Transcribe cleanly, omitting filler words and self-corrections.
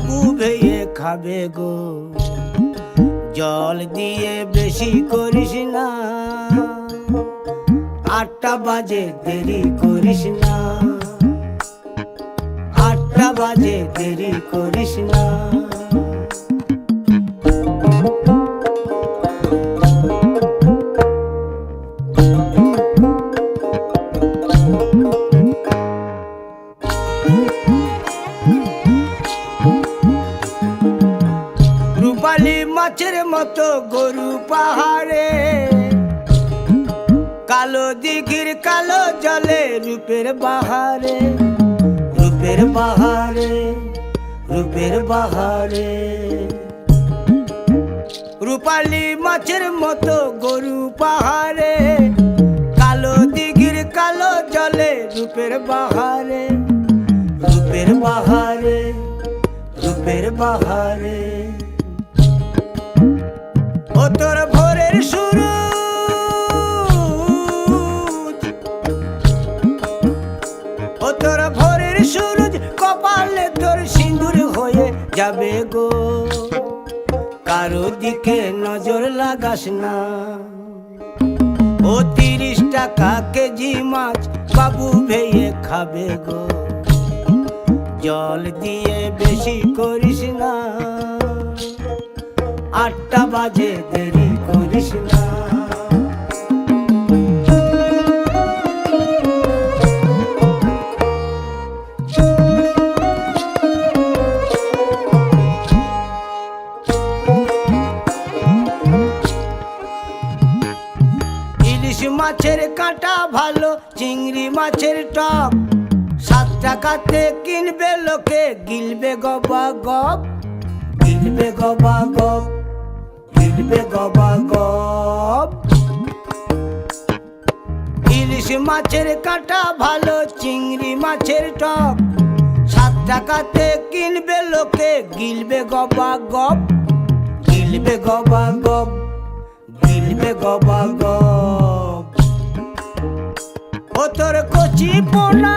বাবু ভেয়ে খাবে গো। জল দিয়ে বেশি করিস না, 8টা বাজে দেরি করিস না, 8টা বাজে দেরি করিস না। রূপালী মাছের মতো গরু পাহাড়ে, কালো দিঘির কালো জলে রূপের বাহারে, রূপের বাহারে, রূপের বাহারে। রূপালী মাছের মতো গরু পাহাড়ে, কালো দিঘির কালো জলে রূপের বাহারে, রূপের বাহারে, রূপের বাহারে। ও তোর ভোরের সুরুজ, ও তোর ভোরের সুরুজ, কপালে তোর সিঁদুর হয়ে যাবে গো। কারো দিকে নজর লাগাস না, ও 30 টাকা কেজি মাছ বাবু ভেয়ে খাবে গো। জল দিয়ে বেশি করিস না, 8টা বাজে দেরি করিস না। ইলিশ মাছের কাঁটা ভালো, চিংড়ি মাছের টক, 7 টাকাতে কিনবে লোকে, গিলবে গবা গপ, গিলবে গবা গপ, গিলবে গবা গপ। ইলিশ মাছের কাঁটা ভালো, চিংড়ি মাছের টক, 7 টাকাতে কিনবে লোকে, গিলবে গবা গপ, গিলবে গবা গপ, গিলবে গবা গপ। ও তোর কচি পোনা